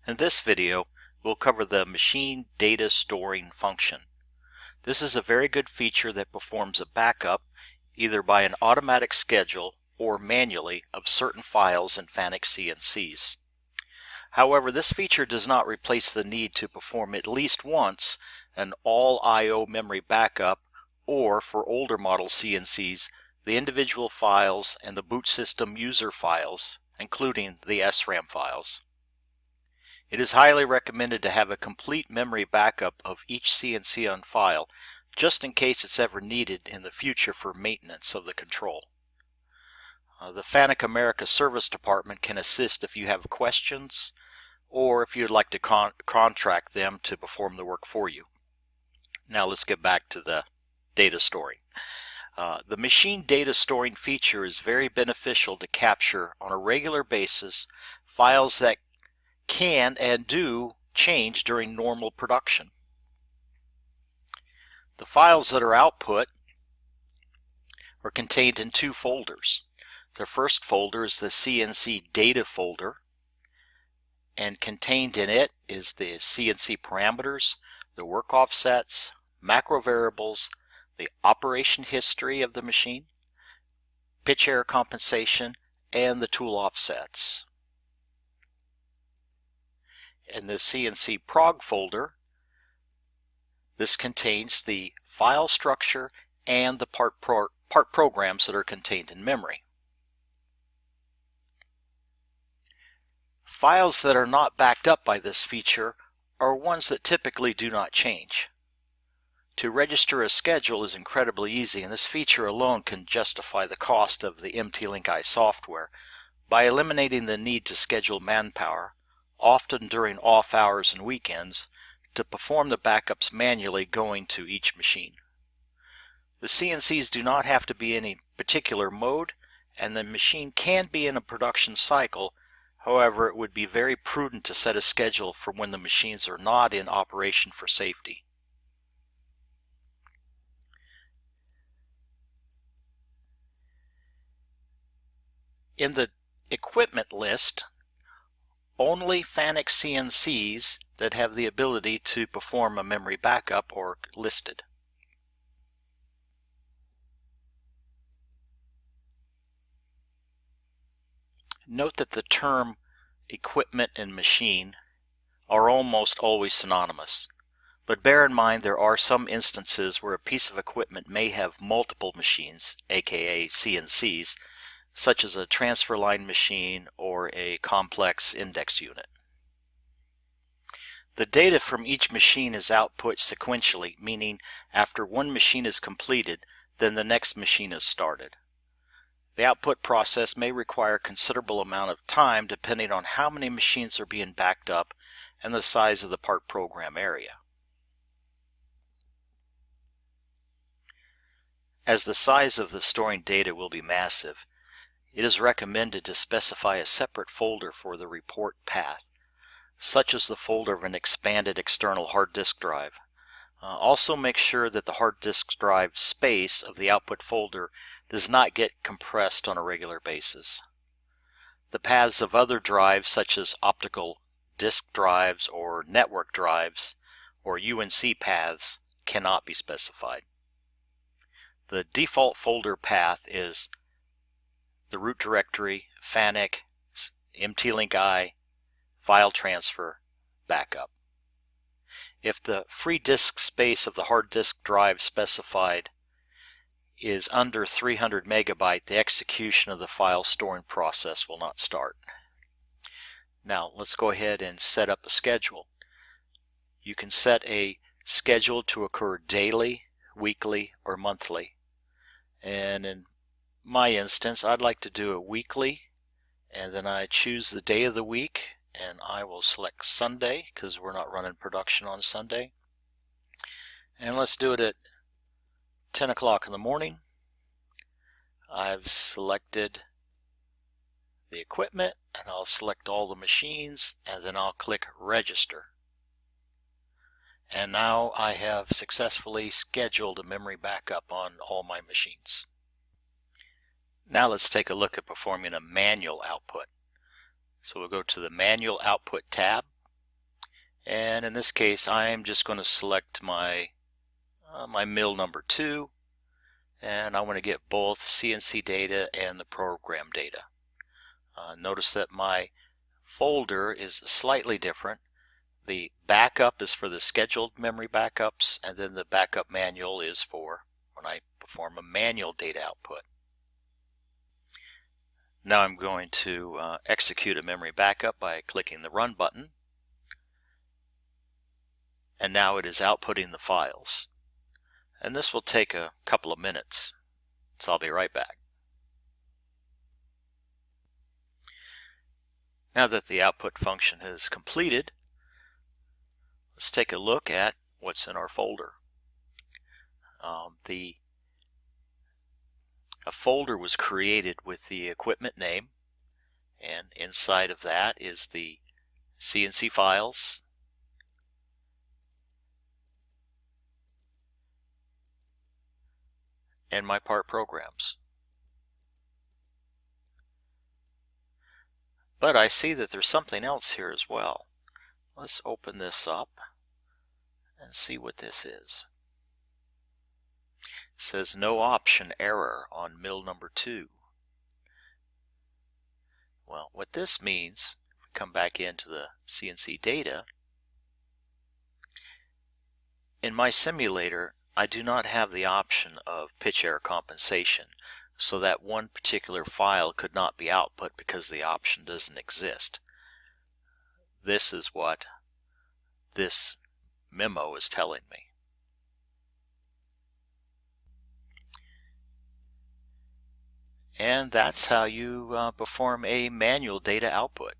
In this video, we'll cover the machine data storing function. This is a very good feature that performs a backup either by an automatic schedule or manually of certain files in FANUC CNCs. However, this feature does not replace the need to perform at least once an all I/O memory backup, or for older model CNCs, the individual files and the boot system user files, including the SRAM files. It is highly recommended to have a complete memory backup of each CNC on file, just in case it's ever needed in the future for maintenance of the control. The FANUC America Service Department can assist if you have questions, or if you'd like to contract them to perform the work for you. Now let's get back to the data storing. The machine data storing feature is very beneficial to capture on a regular basis files that can and do change during normal production. The files that are output are contained in two folders. The first folder is the CNC data folder, and contained in it is the CNC parameters, the work offsets, macro variables, the operation history of the machine, pitch error compensation, and the tool offsets. In the CNC prog folder, this contains the file structure and the part programs that are contained in memory. Files that are not backed up by this feature are ones that typically do not change. To register a schedule is incredibly easy, and this feature alone can justify the cost of the MT-LINKi software by eliminating the need to schedule manpower, often during off hours and weekends, to perform the backups manually going to each machine. The CNCs do not have to be in any particular mode, and the machine can be in a production cycle. However, it would be very prudent to set a schedule for when the machines are not in operation for safety. In the equipment list, only FANUC CNCs that have the ability to perform a memory backup are listed. Note that the term equipment and machine are almost always synonymous, but bear in mind there are some instances where a piece of equipment may have multiple machines, aka CNCs, such as a transfer line machine or a complex index unit. The data from each machine is output sequentially, meaning after one machine is completed, then the next machine is started. The output process may require a considerable amount of time depending on how many machines are being backed up and the size of the part program area. As the size of the storing data will be massive, it is recommended to specify a separate folder for the report path, such as the folder of an expanded external hard disk drive. Also make sure that the hard disk drive space of the output folder does not get compressed on a regular basis. The paths of other drives such as optical disk drives or network drives or UNC paths cannot be specified. The default folder path is the root directory, FANUC, MT-LINKi, file transfer, backup. If the free disk space of the hard disk drive specified is under 300 megabyte, the execution of the file storing process will not start. Now let's go ahead and set up a schedule. You can set a schedule to occur daily, weekly, or monthly. And in my instance, I'd like to do it weekly, and then I choose the day of the week, and I will select Sunday because we're not running production on Sunday. And let's do it at 10 o'clock in the morning. I've selected the equipment, and I'll select all the machines, and then I'll click register. And now I have successfully scheduled a memory backup on all my machines. Now let's take a look at performing a manual output. So we'll go to the Manual Output tab, And in this case, I'm just going to select my mill number 2, and I want to get both CNC data and the program data. Notice that my folder is slightly different. The backup is for the scheduled memory backups, and then the backup manual is for when I perform a manual data output. Now I'm going to execute a memory backup by clicking the Run button, and now it is outputting the files. And this will take a couple of minutes, so I'll be right back. Now that the output function is completed, let's take a look at what's in our folder. A folder was created with the equipment name, and inside of that is the CNC files, and my part programs. But I see that there's something else here as well. Let's open this up and see what this is. It says no option error on mill number 2. Well, what this means, if we come back into the CNC data, in my simulator I do not have the option of pitch error compensation, so that one particular file could not be output because the option doesn't exist. This is what this memo is telling me. And that's how you perform a manual data output.